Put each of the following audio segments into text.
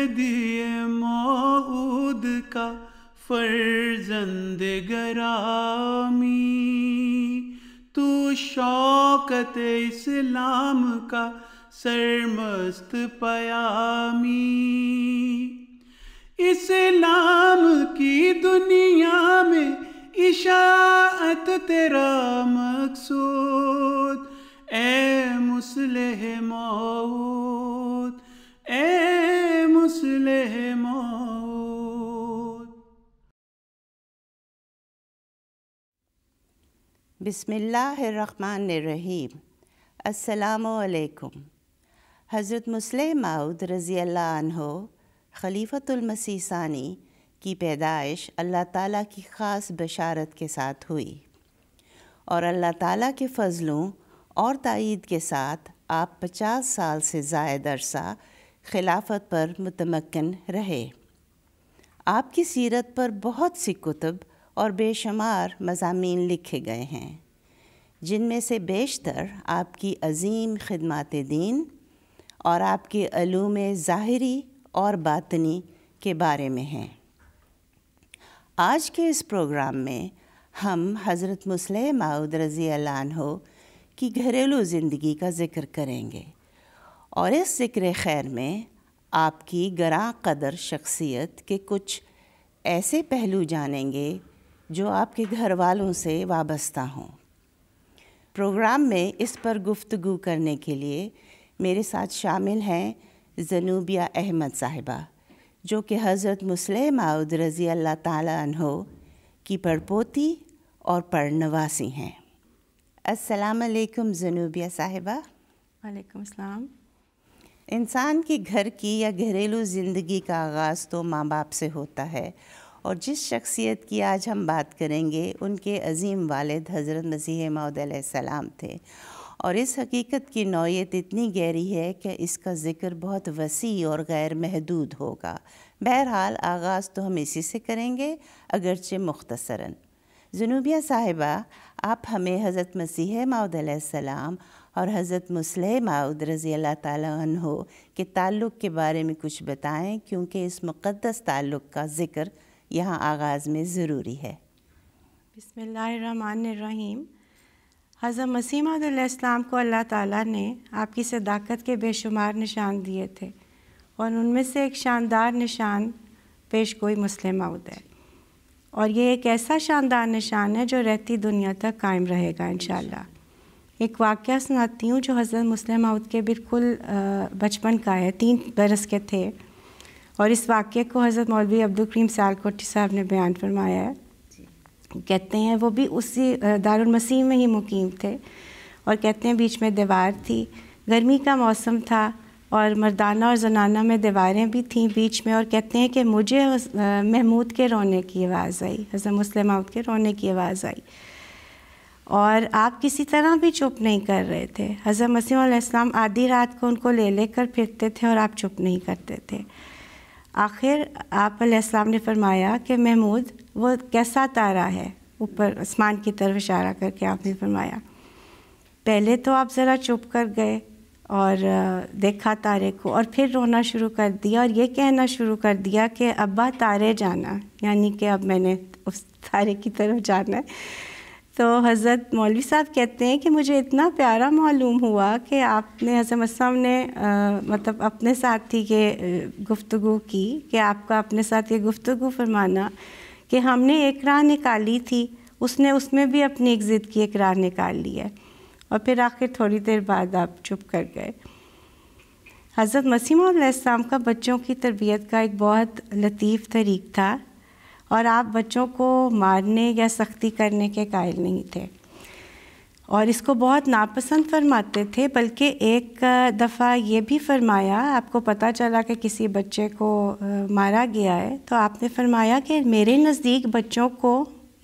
مہدی موعود کا فرزند گرامی، تو شوکت اسلام کا سرمست پیامی، اسلام کی دنیا میں اشاعت تیرا مقصود، اے مصلح موعود، اے مصلح موعود۔ بسم اللہ الرحمن الرحیم۔ السلام علیکم۔ حضرت مصلح موعود رضی اللہ عنہ خلیفۃ المسیح ثانی کی پیدائش اللہ تعالیٰ کی خاص بشارت کے ساتھ ہوئی، اور اللہ تعالیٰ کے فضلوں اور تائید کے ساتھ آپ 50 سال سے زائد عرصہ خلافت پر متمکن رہے۔ آپ کی سیرت پر بہت سی کتب اور بے شمار مضامین لکھے گئے ہیں، جن میں سے بیشتر آپ کی عظیم خدمات دین اور آپ کے علوم ظاہری اور باطنی کے بارے میں ہیں۔ آج کے اس پروگرام میں ہم حضرت مصلح موعود رضی اللہ عنہ کی گھریلو زندگی کا ذکر کریں گے، اور اس ذکر خیر میں آپ کی گراں قدر شخصیت کے کچھ ایسے پہلو جانیں گے جو آپ کے گھر والوں سے وابستہ ہوں۔ پروگرام میں اس پر گفتگو کرنے کے لیے میرے ساتھ شامل ہیں زنوبیہ احمد صاحبہ، جو کہ حضرت مصلح موعود رضی اللہ تعالیٰ عنہ کی پڑپوتی اور پڑنواسی ہیں۔ السلام علیکم زنوبیہ صاحبہ۔ وعلیکم السلام۔ انسان کے گھر کی یا گھریلو زندگی کا آغاز تو ماں باپ سے ہوتا ہے، اور جس شخصیت کی آج ہم بات کریں گے ان کے عظیم والد حضرت مسیح موعود علیہ السلام تھے، اور اس حقیقت کی نوعیت اتنی گہری ہے کہ اس کا ذکر بہت وسیع اور غیر محدود ہوگا۔ بہرحال آغاز تو ہم اسی سے کریں گے، اگرچہ مختصراً۔ زنوبیہ صاحبہ، آپ ہمیں حضرت مسیح موعود علیہ السلام اور حضرت مصلح موعود رضی اللہ تعالیٰ عنہ کے تعلق کے بارے میں کچھ بتائیں، کیونکہ اس مقدس تعلق کا ذکر یہاں آغاز میں ضروری ہے۔ بسم اللہ الرحمن الرحیم۔ حضرت مسیح موعود علیہ السلام کو اللہ تعالیٰ نے آپ کی صداقت کے بے شمار نشان دیے تھے، اور ان میں سے ایک شاندار نشان پیش گوئی مصلح موعود ہے، اور یہ ایک ایسا شاندار نشان ہے جو رہتی دنیا تک قائم رہے گا انشاءاللہ۔ ایک واقعہ سناتی ہوں جو حضرت مصلح موعود کے بالکل بچپن کا ہے، 3 برس کے تھے، اور اس واقعے کو حضرت مولوی عبدالکریم سیالکوٹی صاحب نے بیان فرمایا ہے۔ کہتے ہیں وہ بھی اسی دارالمسیح میں ہی مقیم تھے، اور کہتے ہیں بیچ میں دیوار تھی، گرمی کا موسم تھا، اور مردانہ اور زنانہ میں دیواریں بھی تھیں بیچ میں، اور کہتے ہیں کہ مجھے محمود کے رونے کی آواز آئی، حضرت مصلح موعود کے رونے کی آواز آئی، اور آپ کسی طرح بھی چپ نہیں کر رہے تھے۔ حضرت مسیح علیہ السلام آدھی رات کو ان کو لے لے کر پھرتے تھے، اور آپ چپ نہیں کرتے تھے۔ آخر آپ علیہ السلام نے فرمایا کہ محمود وہ کیسا تارا ہے، اوپر آسمان کی طرف اشارہ کر کے آپ نے فرمایا۔ پہلے تو آپ ذرا چپ کر گئے اور دیکھا تارے کو، اور پھر رونا شروع کر دیا، اور یہ کہنا شروع کر دیا کہ ابا تارے جانا، یعنی کہ اب میں نے اس تارے کی طرف جانا ہے۔ تو حضرت مولوی صاحب کہتے ہیں کہ مجھے اتنا پیارا معلوم ہوا کہ آپ نے حضرت مسلم نے مطلب اپنے ساتھ ہی یہ گفتگو کی، کہ آپ کا اپنے ساتھ یہ گفتگو فرمانا کہ ہم نے ایک راہ نکالی تھی، اس نے اس میں بھی اپنی ایک ضد کی ایک راہ نکال لی ہے، اور پھر آخر تھوڑی دیر بعد آپ چپ کر گئے۔ حضرت مسیح علیہ السلام کا بچوں کی تربیت کا ایک بہت لطیف طریق تھا، اور آپ بچوں کو مارنے یا سختی کرنے کے قائل نہیں تھے، اور اس کو بہت ناپسند فرماتے تھے۔ بلکہ ایک دفعہ یہ بھی فرمایا، آپ کو پتہ چلا کہ کسی بچے کو مارا گیا ہے، تو آپ نے فرمایا کہ میرے نزدیک بچوں کو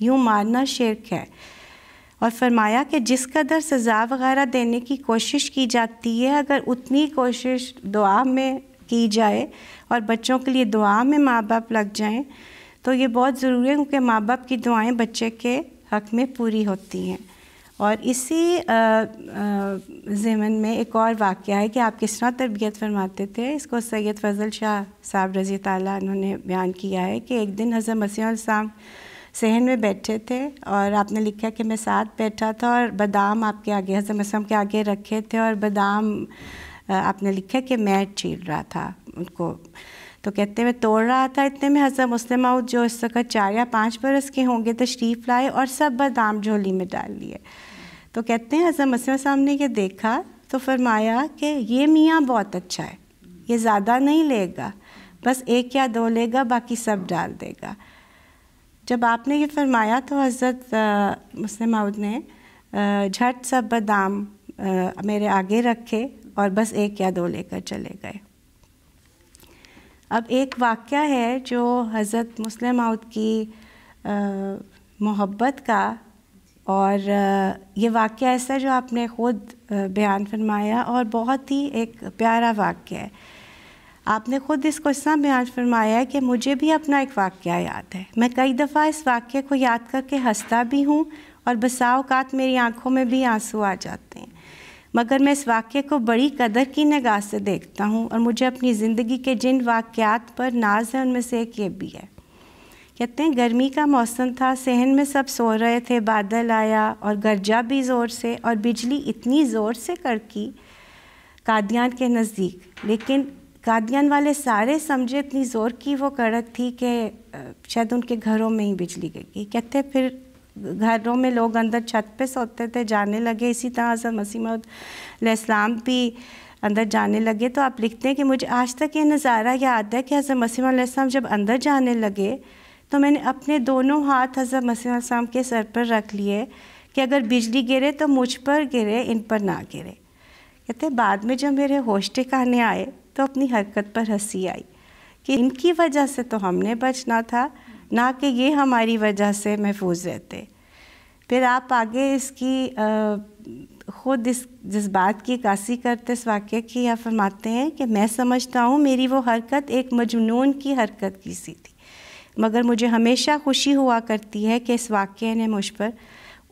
یوں مارنا شرک ہے، اور فرمایا کہ جس قدر سزا وغیرہ دینے کی کوشش کی جاتی ہے، اگر اتنی کوشش دعا میں کی جائے اور بچوں کے لیے دعا میں ماں باپ لگ جائیں تو یہ بہت ضروری ہے، کیونکہ ماں باپ کی دعائیں بچے کے حق میں پوری ہوتی ہیں۔ اور اسی ضمن میں ایک اور واقعہ ہے کہ آپ کس طرح تربیت فرماتے تھے، اس کو سید فضل شاہ صاحب رضی تعالیٰ عنہ نے بیان کیا ہے کہ ایک دن حضرت مسیح علیہ السلام صحن میں بیٹھے تھے اور آپ نے لکھا کہ میں ساتھ بیٹھا تھا اور بادام آپ کے آگے حضرت مسیح کے آگے رکھے تھے، اور بادام آپ نے لکھا کہ میں چھیل رہا تھا ان کو، تو کہتے ہیں میں توڑ رہا تھا، اتنے میں حضرت مسلم موعود جو اس وقت 4 یا 5 برس کے ہوں گے تشریف لائے اور سب بادام جھولی میں ڈال لیے۔ تو کہتے ہیں حضرت مسیح صاحب نے یہ دیکھا تو فرمایا کہ یہ میاں بہت اچھا ہے، یہ زیادہ نہیں لے گا، بس 1 یا 2 لے گا، باقی سب ڈال دے گا۔ جب آپ نے یہ فرمایا تو حضرت مسلم موعود نے جھٹ سب بادام میرے آگے رکھے اور بس 1 یا 2 لے کر چلے گئے۔ اب ایک واقعہ ہے جو حضرت مسلم موعود کی محبت کا، اور یہ واقعہ ایسا جو آپ نے خود بیان فرمایا اور بہت ہی ایک پیارا واقعہ ہے۔ آپ نے خود اس کو اس طرح بیان فرمایا ہے کہ مجھے بھی اپنا ایک واقعہ یاد ہے، میں کئی دفعہ اس واقعے کو یاد کر کے ہنستا بھی ہوں اور بسا اوقات میری آنکھوں میں بھی آنسو آ جاتے ہیں، مگر میں اس واقعے کو بڑی قدر کی نگاہ سے دیکھتا ہوں، اور مجھے اپنی زندگی کے جن واقعات پر ناز ہے ان میں سے ایک یہ بھی ہے۔ کہتے ہیں گرمی کا موسم تھا، صحن میں سب سو رہے تھے، بادل آیا اور گرجا بھی زور سے، اور بجلی اتنی زور سے کڑکی قادیان کے نزدیک، لیکن قادیان والے سارے سمجھے اتنی زور کی وہ کڑک تھی کہ شاید ان کے گھروں میں ہی بجلی گئی۔ کہتے پھر گھروں میں لوگ اندر چھت پہ سوتے تھے، جانے لگے، اسی طرح حضرت مسیح موعود علیہ السلام بھی اندر جانے لگے۔ تو آپ لکھتے ہیں کہ مجھے آج تک یہ نظارہ یاد ہے کہ حضرت مسیح موعود علیہ السلام جب اندر جانے لگے تو میں نے اپنے دونوں ہاتھ حضرت مسیح علیہ السلام کے سر پر رکھ لیے کہ اگر بجلی گرے تو مجھ پر گرے، ان پر نہ گرے۔ کہتے ہیں بعد میں جب میرے ہوش ٹھکانے آئے تو اپنی حرکت پر ہنسی آئی کہ ان کی وجہ سے تو ہم نے بچنا تھا، نہ کہ یہ ہماری وجہ سے محفوظ رہتے۔ پھر آپ آگے اس کی خود اس جذبات کی عکاسی کرتے اس واقعے کی، آپ فرماتے ہیں کہ میں سمجھتا ہوں میری وہ حرکت ایک مجنون کی حرکت کی سی تھی، مگر مجھے ہمیشہ خوشی ہوا کرتی ہے کہ اس واقعے نے مجھ پر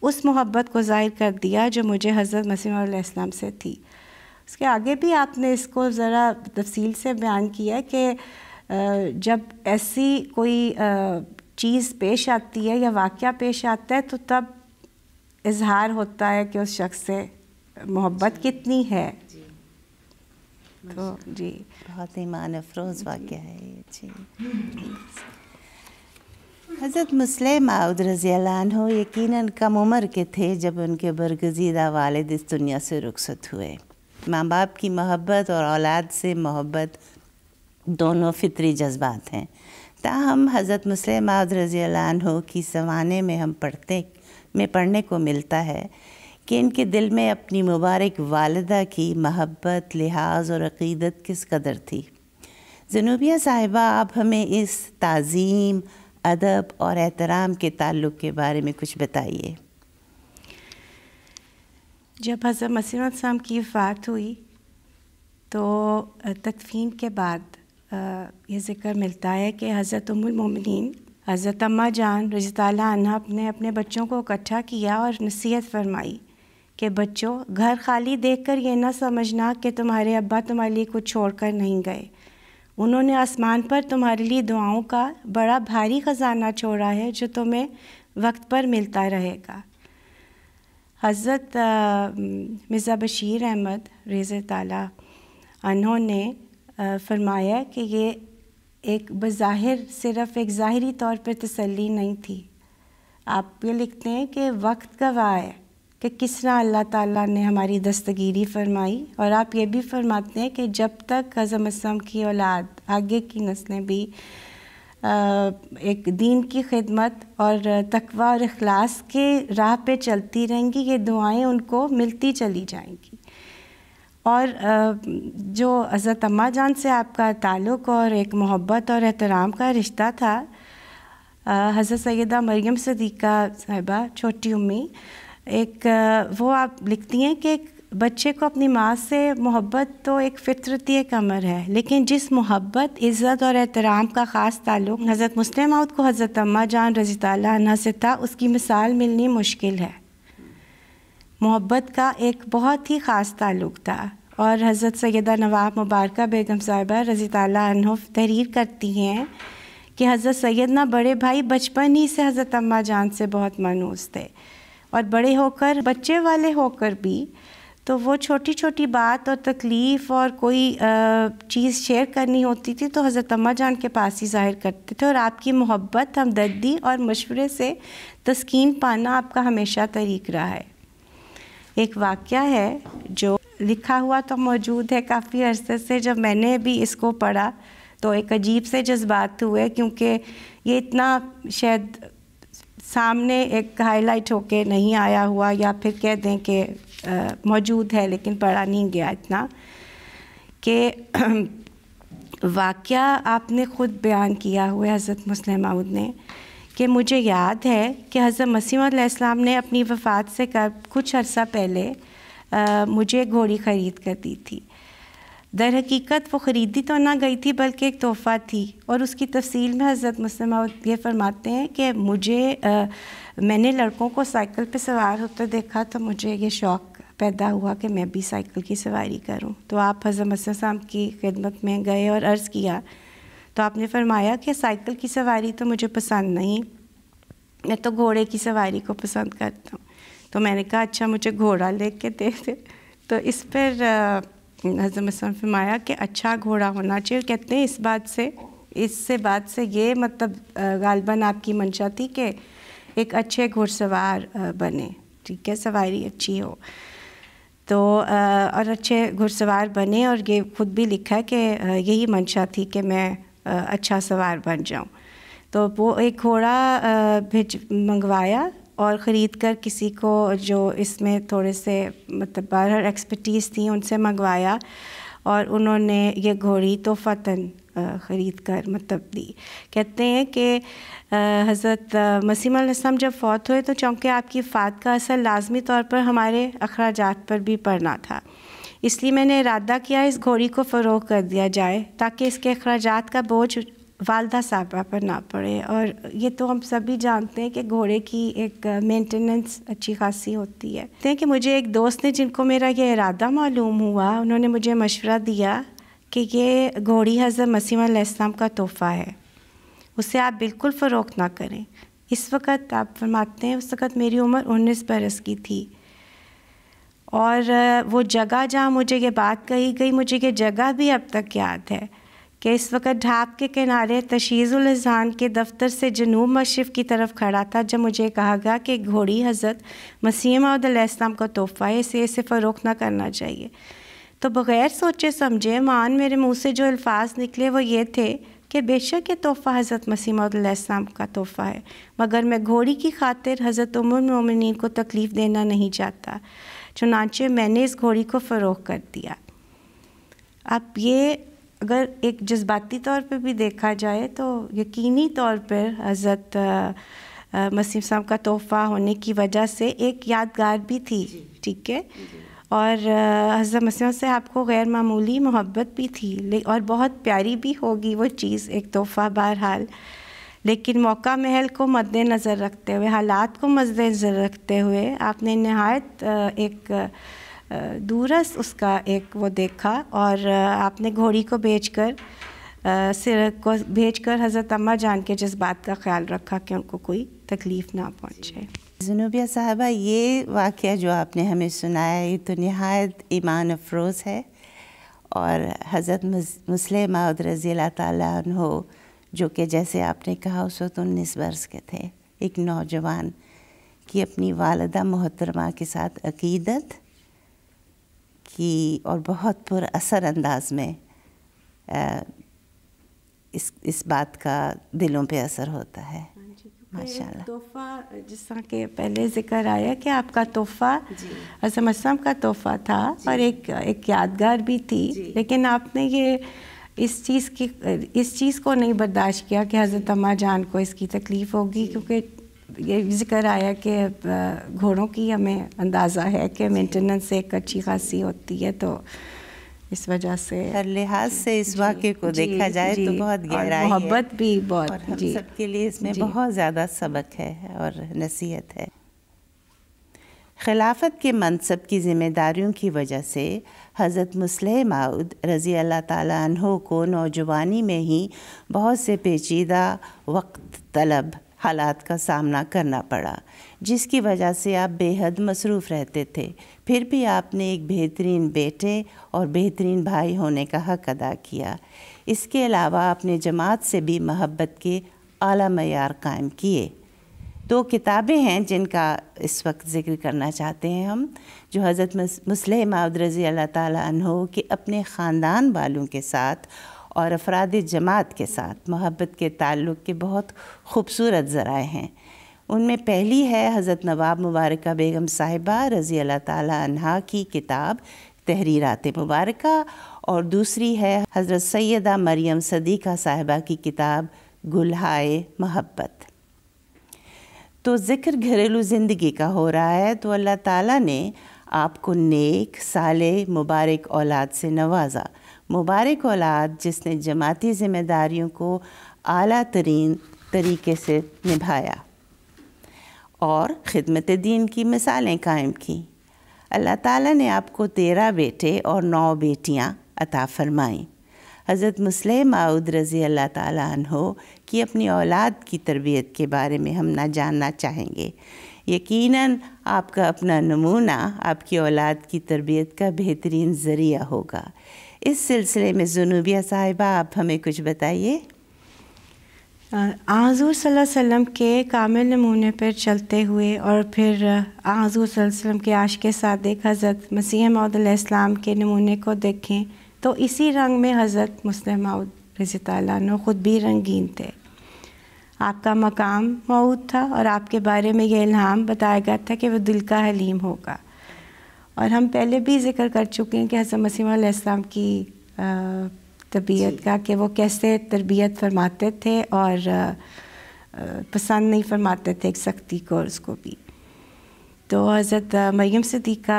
اس محبت کو ظاہر کر دیا جو مجھے حضرت مسیح موعود علیہ السلام سے تھی۔ اس کے آگے بھی آپ نے اس کو ذرا تفصیل سے بیان کیا کہ جب ایسی کوئی چیز پیش آتی ہے یا واقعہ پیش آتا ہے تو تب اظہار ہوتا ہے کہ اس شخص سے محبت کتنی ہے۔ تو جی بہت ایمان افروز واقعہ ہے یہ۔ جی حضرت مسلم موعود رضی اللہ عنہ یقیناً کم عمر کے تھے جب ان کے برگزیدہ والد اس دنیا سے رخصت ہوئے۔ ماں باپ کی محبت اور اولاد سے محبت دونوں فطری جذبات ہیں، تاہم حضرت مسلم موعود رضی اللہ عنہ کی زمانے میں ہم پڑھنے کو ملتا ہے کہ ان کے دل میں اپنی مبارک والدہ کی محبت، لحاظ اور عقیدت کس قدر تھی۔ زنوبیہ صاحبہ، آپ ہمیں اس تعظیم، ادب اور احترام کے تعلق کے بارے میں کچھ بتائیے۔ جب حضرت مسیح علیہ السلام کی وفات ہوئی تو تدفین کے بعد یہ ذکر ملتا ہے کہ حضرت ام المومنین حضرت اماں جان رضی اللہ عنہا نے اپنے بچوں کو اکٹھا کیا اور نصیحت فرمائی کہ بچوں، گھر خالی دیکھ کر یہ نہ سمجھنا کہ تمہارے ابا تمہارے لیے کچھ چھوڑ کر نہیں گئے، انہوں نے آسمان پر تمہارے لیے دعاؤں کا بڑا بھاری خزانہ چھوڑا ہے جو تمہیں وقت پر ملتا رہے گا۔ حضرت مرزا بشیر احمد رضی تعالیٰ عنہ نے فرمایا کہ یہ ایک بظاہر صرف ایک ظاہری طور پر تسلی نہیں تھی۔ آپ یہ لکھتے ہیں کہ وقت گواہ ہے کہ کس طرح اللہ تعالیٰ نے ہماری دستگیری فرمائی، اور آپ یہ بھی فرماتے ہیں کہ جب تک حضرت مسلم کی اولاد، آگے کی نسلیں بھی ایک دین کی خدمت اور تقوی اور اخلاص کے راہ پہ چلتی رہیں گی، یہ دعائیں ان کو ملتی چلی جائیں گی۔ اور جو حضرت اماں جان سے آپ کا تعلق اور ایک محبت اور احترام کا رشتہ تھا، حضرت سیدہ مریم صدیقہ صاحبہ چھوٹی امی، ایک وہ آپ لکھتی ہیں کہ ایک بچے کو اپنی ماں سے محبت تو ایک فطرتی ایک امر ہے، لیکن جس محبت، عزت اور احترام کا خاص تعلق حضرت مسلم موعود کو حضرت اماں جان رضی اللہ عنہا سے تھا، اس کی مثال ملنی مشکل ہے۔ محبت کا ایک بہت ہی خاص تعلق تھا، اور حضرت سیدہ نواب مبارکہ بیگم صاحبہ رضی اللہ عنہ تحریر کرتی ہیں کہ حضرت سیدنا بڑے بھائی بچپن ہی سے حضرت اماں جان سے بہت مانوس تھے، اور بڑے ہو کر بچے والے ہو کر بھی تو وہ چھوٹی چھوٹی بات اور تکلیف اور کوئی چیز شیئر کرنی ہوتی تھی تو حضرت اماں جان کے پاس ہی ظاہر کرتے تھے، اور آپ کی محبت، ہمدردی اور مشورے سے تسکین پانا آپ کا ہمیشہ طریق رہا ہے۔ ایک واقعہ ہے جو لکھا ہوا تو موجود ہے کافی عرصے سے، جب میں نے بھی اس کو پڑھا تو ایک عجیب سے جذبات ہوئے، کیونکہ یہ اتنا شاید سامنے ایک ہائی لائٹ ہو کے نہیں آیا ہوا، یا پھر کہہ دیں کہ موجود ہے لیکن پڑھا نہیں گیا اتنا، کہ واقعہ آپ نے خود بیان کیا ہوا حضرت مسلم موعود نے، کہ مجھے یاد ہے کہ حضرت مسیح موعود علیہ السلام نے اپنی وفات سے کچھ عرصہ پہلے مجھے گھوڑی خرید کر دی تھی۔ در حقیقت وہ خریدی تو نہ گئی تھی بلکہ ایک تحفہ تھی، اور اس کی تفصیل میں حضرت مسلم موعود یہ فرماتے ہیں کہ میں نے لڑکوں کو سائیکل پہ سوار ہوتے دیکھا تو مجھے یہ شوق پیدا ہوا کہ میں بھی سائیکل کی سواری کروں، تو آپ حضرت مسیح صاحب کی خدمت میں گئے اور عرض کیا تو آپ نے فرمایا کہ سائیکل کی سواری تو مجھے پسند نہیں، میں تو گھوڑے کی سواری کو پسند کرتا ہوں۔ تو میں نے کہا اچھا مجھے گھوڑا لے کے دے دے، تو اس پر حضرت مسلم فرمایا کہ اچھا گھوڑا ہونا چاہیے، اور کہتے ہیں اس بات سے یہ مطلب غالباً آپ کی منشا تھی کہ ایک اچھے گھوڑ سوار بنے، ٹھیک ہے، سواری اچھی ہو تو، اور اچھے گھوڑ سوار بنے، اور یہ خود بھی لکھا ہے کہ یہی منشا تھی کہ میں اچھا سوار بن جاؤں۔ تو وہ ایک گھوڑا منگوایا اور خرید کر کسی کو جو اس میں تھوڑے سے مطلب باہر ایکسپرٹیز تھیں ان سے منگوایا، اور انہوں نے یہ گھوڑی تحفتاً خرید کر مطلب دی۔ کہتے ہیں کہ حضرت مسیح علیہ السلام جب فوت ہوئے تو چونکہ آپ کی وفات کا اثر لازمی طور پر ہمارے اخراجات پر بھی پڑنا تھا، اس لیے میں نے ارادہ کیا اس گھوڑی کو فروغ کر دیا جائے تاکہ اس کے اخراجات کا بوجھ والدہ صاحبہ پر نہ پڑے۔ اور یہ تو ہم سبھی جانتے ہیں کہ گھوڑے کی ایک مینٹیننس اچھی خاصی ہوتی ہے۔ کہتے ہیں کہ مجھے ایک دوست نے، جن کو میرا یہ ارادہ معلوم ہوا، انہوں نے مجھے مشورہ دیا کہ یہ گھوڑی حضرت مسیح علیہ السلام کا تحفہ ہے، اسے آپ بالکل فروخت نہ کریں۔ اس وقت آپ فرماتے ہیں اس وقت میری عمر 19 برس کی تھی، اور وہ جگہ جہاں مجھے یہ بات کہی گئی، مجھے یہ جگہ بھی اب تک یاد ہے کہ اس وقت ڈھاب کے کنارے تشییع الاذہان کے دفتر سے جنوب مشرق کی طرف کھڑا تھا، جب مجھے کہا گیا کہ گھوڑی حضرت مسیح موعود علیہ السلام کا تحفہ ہے، اسے فروخت نہ کرنا چاہیے۔ تو بغیر سوچے سمجھے میرے منہ سے جو الفاظ نکلے وہ یہ تھے کہ بے شک یہ تحفہ حضرت مسیح موعود علیہ السلام کا تحفہ ہے، مگر میں گھوڑی کی خاطر حضرت ام المومنین کو تکلیف دینا نہیں چاہتا، چنانچہ میں نے اس گھوڑی کو فروخت کر دیا۔ اب یہ اگر ایک جذباتی طور پہ بھی دیکھا جائے تو یقینی طور پر حضرت مسیح صاحب کا تحفہ ہونے کی وجہ سے ایک یادگار بھی تھی، ٹھیک ہے، اور حضرت مسیح سے آپ کو غیر معمولی محبت بھی تھی، اور بہت پیاری بھی ہوگی وہ چیز، ایک تحفہ بہرحال، لیکن موقع محل کو مد نظر رکھتے ہوئے، حالات کو مد نظر رکھتے ہوئے آپ نے نہایت ایک دورس اس کا ایک وہ دیکھا، اور آپ نے گھوڑی کو بیچ کر حضرت اماں جان کے جذبات کا خیال رکھا کہ ان کو کوئی تکلیف نہ پہنچے۔ زنوبیہ صاحبہ، یہ واقعہ جو آپ نے ہمیں سنایا یہ تو نہایت ایمان افروز ہے، اور حضرت مسلم موعود رضی اللہ تعالیٰ عنہ جو کہ جیسے آپ نے کہا اس وقت 19 برس کے تھے، ایک نوجوان کی اپنی والدہ محترمہ کے ساتھ عقیدت کی، اور بہت پر اثر انداز میں اس بات کا دلوں پہ اثر ہوتا ہے، ماشاءاللہ۔ تحفہ جس طرح کہ پہلے ذکر آیا کہ آپ کا تحفہ حضرت مسلم کا تحفہ تھا، اور ایک یادگار بھی تھی، لیکن آپ نے یہ اس چیز کو نہیں برداشت کیا کہ حضرت اماں جان کو اس کی تکلیف ہوگی، کیونکہ یہ ذکر آیا کہ گھوڑوں کی ہمیں اندازہ ہے کہ مینٹیننس ایک اچھی خاصی ہوتی ہے، تو اس وجہ سے ہر لحاظ سے اس واقعے کو دیکھا جائے تو بہت گہرائی ہے، محبت بھی بہت، اور ہم سب کے لیے اس میں بہت زیادہ سبق ہے اور نصیحت ہے۔ خلافت کے منصب کی ذمہ داریوں کی وجہ سے حضرت مصلح موعود رضی اللہ تعالیٰ عنہ کو نوجوانی میں ہی بہت سے پیچیدہ وقت طلب حالات کا سامنا کرنا پڑا، جس کی وجہ سے آپ بے حد مصروف رہتے تھے۔ پھر بھی آپ نے ایک بہترین بیٹے اور بہترین بھائی ہونے کا حق ادا کیا۔ اس کے علاوہ آپ نے جماعت سے بھی محبت کے اعلیٰ معیار قائم کیے۔ 2 کتابیں ہیں جن کا اس وقت ذکر کرنا چاہتے ہیں ہم، جو حضرت مصلح موعود رضی اللہ تعالیٰ عنہ کے اپنے خاندان والوں کے ساتھ اور افراد جماعت کے ساتھ محبت کے تعلق کے بہت خوبصورت ذرائع ہیں۔ ان میں پہلی ہے حضرت نواب مبارکہ بیگم صاحبہ رضی اللہ تعالیٰ عنہا کی کتاب تحریرات مبارکہ، اور دوسری ہے حضرت سیدہ مریم صدیقہ صاحبہ کی کتاب گلہائے محبت۔ تو ذکر گھریلو زندگی کا ہو رہا ہے، تو اللہ تعالیٰ نے آپ کو نیک، صالح، مبارک اولاد سے نوازا۔ مبارک اولاد جس نے جماعتی ذمہ داریوں کو اعلیٰ ترین طریقے سے نبھایا اور خدمت دین کی مثالیں قائم کیں۔ اللہ تعالیٰ نے آپ کو 13 بیٹے اور 9 بیٹیاں عطا فرمائیں۔ حضرت مصلح موعود رضی اللہ تعالیٰ عنہ کی اپنی اولاد کی تربیت کے بارے میں ہم نہ جاننا چاہیں گے۔ یقیناً آپ کا اپنا نمونہ آپ کی اولاد کی تربیت کا بہترین ذریعہ ہوگا۔ اس سلسلے میں زنوبیہ صاحبہ آپ ہمیں کچھ بتائیے۔ حضور صلی اللہ علیہ وسلم کے کامل نمونے پر چلتے ہوئے اور پھر حضور صلی اللہ علیہ وسلم کے عاشق صادق حضرت مسیح موعود علیہ السلام کے نمونے کو دیکھیں تو اسی رنگ میں حضرت مصلح موعود رضی اللہ عنہ خود بھی رنگین تھے۔ آپ کا مقام موعود تھا اور آپ کے بارے میں یہ الہام بتایا گیا تھا کہ وہ دل کا حلیم ہوگا۔ اور ہم پہلے بھی ذکر کر چکے ہیں کہ حضرت مسیح علیہ السلام کی طبیعت کا، کہ وہ کیسے تربیت فرماتے تھے اور پسند نہیں فرماتے تھے ایک سختی کو، اور اس کو بھی۔ تو حضرت مریم صدیقہ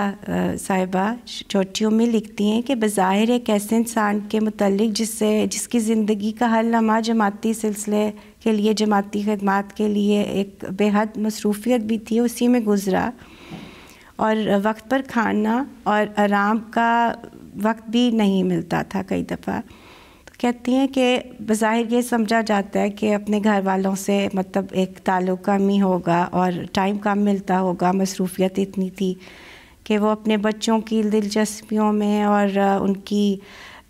صاحبہ چھوٹی میں لکھتی ہیں کہ بظاہر ایک ایسے انسان کے متعلق جس کی زندگی کا ہر لمحہ جماعتی سلسلے کے لیے، جماعتی خدمات کے لیے ایک بے حد مصروفیت بھی تھی، اسی میں گزرا، اور وقت پر کھانا اور آرام کا وقت بھی نہیں ملتا تھا کئی دفعہ۔ تو کہتی ہیں کہ بظاہر یہ سمجھا جاتا ہے کہ اپنے گھر والوں سے مطلب ایک تعلق کم ہی ہوگا اور ٹائم کم ملتا ہوگا، مصروفیت اتنی تھی کہ وہ اپنے بچوں کی دلچسپیوں میں اور ان کی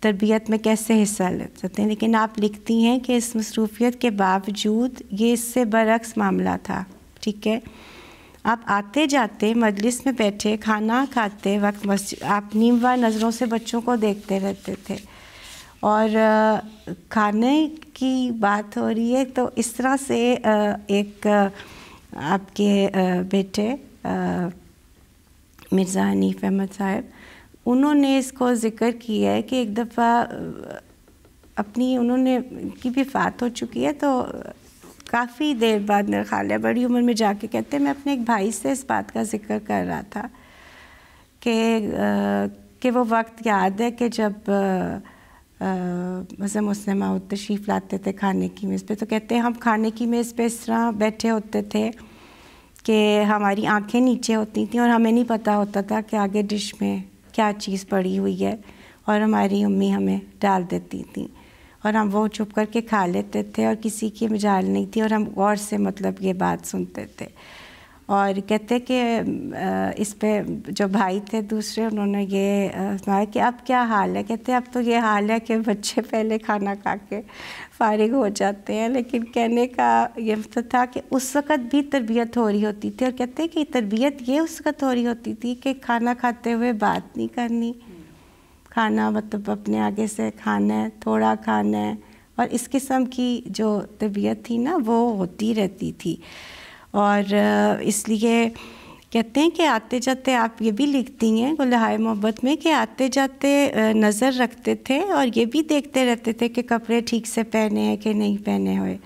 تربیت میں کیسے حصہ لے سکتے ہیں۔ لیکن آپ لکھتی ہیں کہ اس مصروفیت کے باوجود یہ اس سے برعکس معاملہ تھا، ٹھیک ہے۔ آپ آتے جاتے مجلس میں بیٹھے کھانا کھاتے وقت آپ نیموا نظروں سے بچوں کو دیکھتے رہتے تھے، اور کھانے کی بات ہو رہی ہے تو اس طرح سے ایک آپ کے بیٹے مرزا حنیف احمد صاحب، انہوں نے اس کو ذکر کیا ہے کہ ایک دفعہ انہوں نے کی بھی وفات ہو چکی ہے، تو کافی دیر بعد میرا خیال ہے بڑی عمر میں جا کے کہتے ہیں میں اپنے ایک بھائی سے اس بات کا ذکر کر رہا تھا کہ وہ وقت یاد ہے کہ جب مثلا مصلح موعود تشریف لاتے تھے کھانے کی میز پہ، تو کہتے ہیں ہم کھانے کی میز پہ اس طرح بیٹھے ہوتے تھے کہ ہماری آنکھیں نیچے ہوتی تھیں اور ہمیں نہیں پتہ ہوتا تھا کہ آگے ڈش میں کیا چیز پڑی ہوئی ہے، اور ہماری امی ہمیں ڈال دیتی تھیں اور ہم وہ چھپ کر کے کھا لیتے تھے اور کسی کی مجال نہیں تھی، اور ہم غور سے مطلب یہ بات سنتے تھے۔ اور کہتے کہ اس پہ جو بھائی تھے دوسرے، انہوں نے یہ سنایا کہ اب کیا حال ہے، کہتے اب تو یہ حال ہے کہ بچے پہلے کھانا کھا کے فارغ ہو جاتے ہیں، لیکن کہنے کا یہ مطلب تھا کہ اس وقت بھی تربیت ہو رہی ہوتی تھی، اور کہتے کہ تربیت یہ اس وقت ہو رہی ہوتی تھی کہ کھانا کھاتے ہوئے بات نہیں کرنی، کھانا مطلب اپنے آگے سے کھانا ہے، تھوڑا کھانا ہے، اور اس قسم کی جو تربیت تھی نا وہ ہوتی رہتی تھی۔ اور اس لیے کہتے ہیں کہ آتے جاتے آپ یہ بھی لکھتی ہیں گلہائے محبت میں کہ آتے جاتے نظر رکھتے تھے اور یہ بھی دیکھتے رہتے تھے کہ کپڑے ٹھیک سے پہنے ہیں کہ نہیں پہنے ہوئے،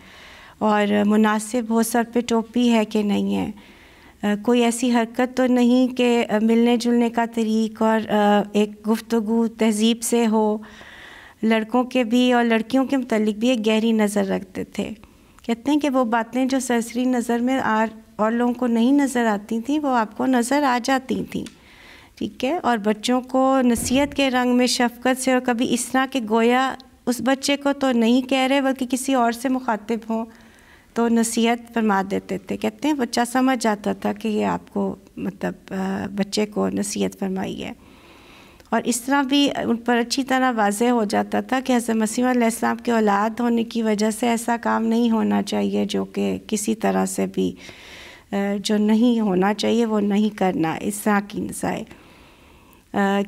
اور مناسب ہو، سر پہ ٹوپی ہے کہ نہیں ہے، کوئی ایسی حرکت تو نہیں کہ ملنے جلنے کا طریق اور ایک گفتگو تہذیب سے ہو۔ لڑکوں کے بھی اور لڑکیوں کے متعلق بھی ایک گہری نظر رکھتے تھے۔ کہتے ہیں کہ وہ باتیں جو سرسری نظر میں اور لوگوں کو نہیں نظر آتی تھیں وہ آپ کو نظر آ جاتی تھیں، ٹھیک ہے. اور بچوں کو نصیحت کے رنگ میں شفقت سے، اور کبھی اس طرح کہ گویا اس بچے کو تو نہیں کہہ رہے بلکہ کسی اور سے مخاطب ہوں تو نصیحت فرما دیتے تھے. کہتے ہیں بچہ سمجھ جاتا تھا کہ یہ آپ کو مطلب بچے کو نصیحت فرمائی ہے. اور اس طرح بھی ان پر اچھی طرح واضح ہو جاتا تھا کہ حضرت مسیح علیہ السلام کے اولاد ہونے کی وجہ سے ایسا کام نہیں ہونا چاہیے جو کہ کسی طرح سے بھی جو نہیں ہونا چاہیے وہ نہیں کرنا. اس طرح کی نصائح.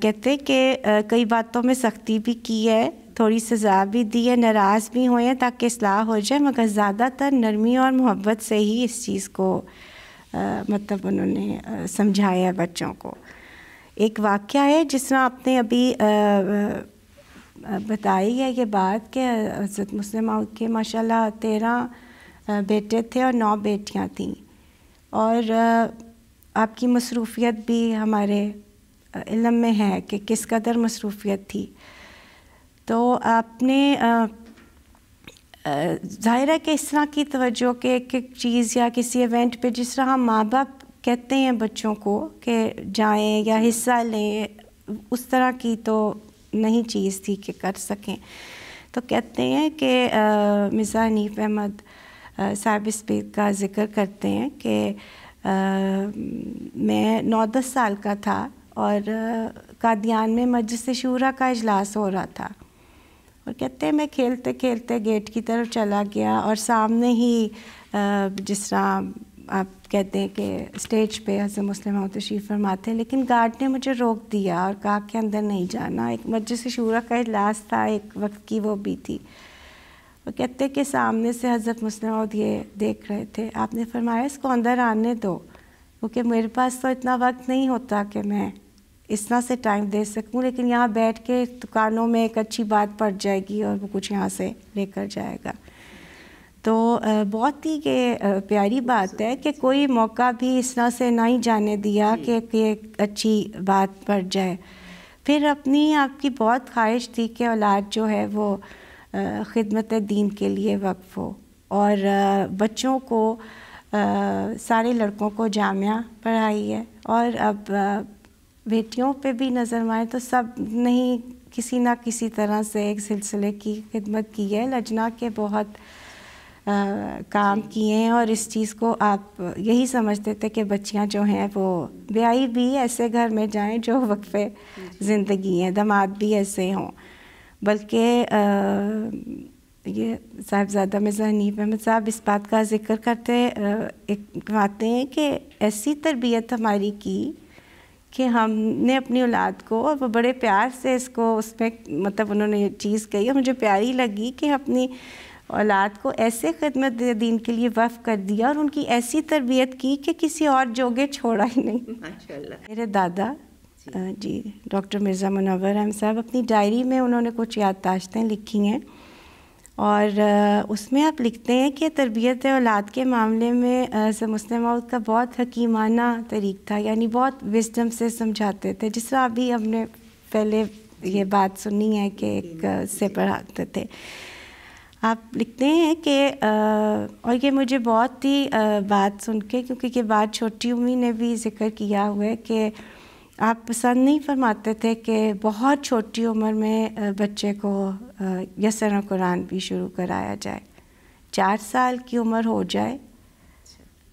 کہتے کہ کئی باتوں میں سختی بھی کی ہے، تھوڑی سزا بھی دی ہے، ناراض بھی ہوئے ہیں تاکہ اصلاح ہو جائے، مگر زیادہ تر نرمی اور محبت سے ہی اس چیز کو مطلب انہوں نے سمجھایا ہے بچوں کو. ایک واقعہ ہے جس طرح آپ نے ابھی بتائی ہے یہ بات کہ حضرت مسلم موعود کے ماشاءاللہ 13 بیٹے تھے اور 9 بیٹیاں تھیں، اور آپ کی مصروفیت بھی ہمارے علم میں ہے کہ کس قدر مصروفیت تھی. تو آپ نے ظاہر ہے کہ اس طرح کی توجہ کہ ایک ایک چیز یا کسی ایونٹ پہ جس طرح ہم ماں باپ کہتے ہیں بچوں کو کہ جائیں یا حصہ لیں، اس طرح کی تو نہیں چیز تھی کہ کر سکیں. تو کہتے ہیں کہ مرزا حنیف احمد صاحب اس بات کا ذکر کرتے ہیں کہ میں 9-10 سال کا تھا اور قادیان میں مجلس شورا کا اجلاس ہو رہا تھا، اور کہتے ہیں میں کھیلتے کھیلتے گیٹ کی طرف چلا گیا اور سامنے ہی جس طرح آپ کہتے ہیں کہ اسٹیج پہ حضرت مسلم موعود تشریف فرما تھے، لیکن گارڈ نے مجھے روک دیا اور کہا کہ اندر نہیں جانا. ایک مجلس شورا کا اجلاس تھا، ایک وقت کی وہ بھی تھی. وہ کہتے کہ سامنے سے حضرت مسلم موعود یہ دیکھ رہے تھے. آپ نے فرمایا اس کو اندر آنے دو، کیونکہ میرے پاس تو اتنا وقت نہیں ہوتا کہ میں اس طرح سے ٹائم دے سکوں، لیکن یہاں بیٹھ کے دکانوں میں ایک اچھی بات پڑ جائے گی اور وہ کچھ یہاں سے لے کر جائے گا. تو بہت ہی پیاری بات ہے کہ کوئی موقع بھی اس طرح سے نہیں جانے دیا کہ ایک اچھی بات پڑ جائے. پھر اپنی آپ کی بہت خواہش تھی کہ اولاد جو ہے وہ خدمت دین کے لیے وقف ہو، اور بچوں کو سارے لڑکوں کو جامعہ پڑھائی ہے، اور اب بیٹیوں پہ بھی نظر مائے تو سب نہیں کسی نہ کسی طرح سے ایک سلسلے کی خدمت کی ہے. لجنا کے بہت کام کیے ہیں، اور اس چیز کو آپ یہی سمجھتے تھے کہ بچیاں جو ہیں وہ بیائی بھی ایسے گھر میں جائیں جو وقف زندگی ہیں، داماد بھی ایسے ہوں. بلکہ یہ صاحبزادہ مرزا حنیف احمد صاحب اس بات کا ذکر کرتے کہتے ہیں کہ ایسی تربیت ہماری کی کہ ہم نے اپنی اولاد کو، اور وہ بڑے پیار سے اس کو اس میں مطلب انہوں نے یہ چیز کہی اور مجھے پیاری لگی کہ اپنی اولاد کو ایسے خدمت دین کے لیے وقف کر دیا اور ان کی ایسی تربیت کی کہ کسی اور جوگے چھوڑا ہی نہیں. ماشاءاللہ. میرے دادا جی ڈاکٹر مرزا منور احمد صاحب اپنی ڈائری میں انہوں نے کچھ یادداشتیں لکھی ہیں، اور اس میں آپ لکھتے ہیں کہ تربیت اولاد کے معاملے میں حضرت مسلم موعود کا بہت حکیمانہ طریق تھا، یعنی بہت وزڈم سے سمجھاتے تھے، جس طرح ابھی ہم نے پہلے یہ بات سنی ہے کہ ایک سے پڑھاتے تھے. آپ لکھتے ہیں کہ اور یہ مجھے بہت ہی بات سن کے، کیونکہ یہ بات چھوٹی امی نے بھی ذکر کیا ہوا ہے کہ آپ پسند نہیں فرماتے تھے کہ بہت چھوٹی عمر میں بچے کو یسر قرآن بھی شروع کرایا جائے. 4 سال کی عمر ہو جائے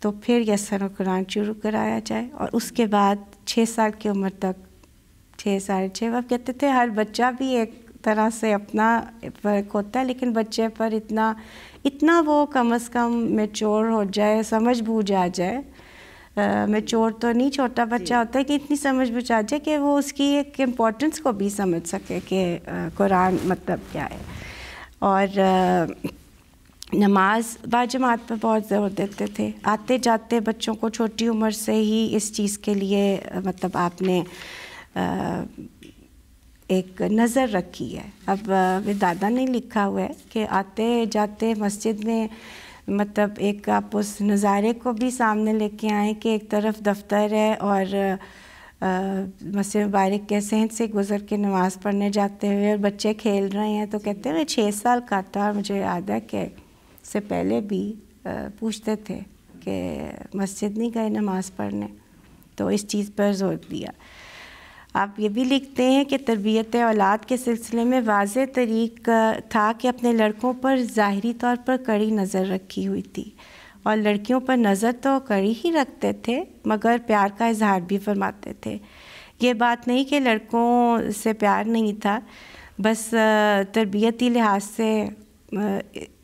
تو پھر یسر قرآن شروع کرایا جائے، اور اس کے بعد 6 سال کی عمر تک 6 ساڑھے 6. آپ کہتے تھے ہر بچہ بھی ایک طرح سے اپنا فرق ہوتا ہے، لیکن بچے پر اتنا وہ کم از کم میچور ہو جائے، سمجھ بوجھ آ جائے. میچور تو نہیں، چھوٹا بچہ ہوتا ہے کہ اتنی سمجھ بوجھ آ جائے کہ وہ اس کی ایک امپورٹنس کو بھی سمجھ سکے کہ قرآن مطلب کیا ہے. اور نماز باجماعت پر بہت زور دیتے تھے. آتے جاتے بچوں کو چھوٹی عمر سے ہی اس چیز کے لیے مطلب آپ نے ایک نظر رکھی ہے. اب دادا نے لکھا ہوا ہے کہ آتے جاتے مسجد میں مطلب ایک آپ اس نظارے کو بھی سامنے لے کے آئیں کہ ایک طرف دفتر ہے اور مسجد مبارک کے صحن سے گزر کے نماز پڑھنے جاتے ہوئے اور بچے کھیل رہے ہیں. تو کہتے ہیں 6 سال کا تھا، مجھے یاد ہے کہ اس سے پہلے بھی پوچھتے تھے کہ مسجد نہیں گئے نماز پڑھنے، تو اس چیز پر زور دیا۔ آپ یہ بھی لکھتے ہیں کہ تربیت اولاد کے سلسلے میں واضح طریق تھا کہ اپنے لڑکوں پر ظاہری طور پر کڑی نظر رکھی ہوئی تھی، اور لڑکیوں پر نظر تو کڑی ہی رکھتے تھے مگر پیار کا اظہار بھی فرماتے تھے۔ یہ بات نہیں کہ لڑکوں سے پیار نہیں تھا، بس تربیتی لحاظ سے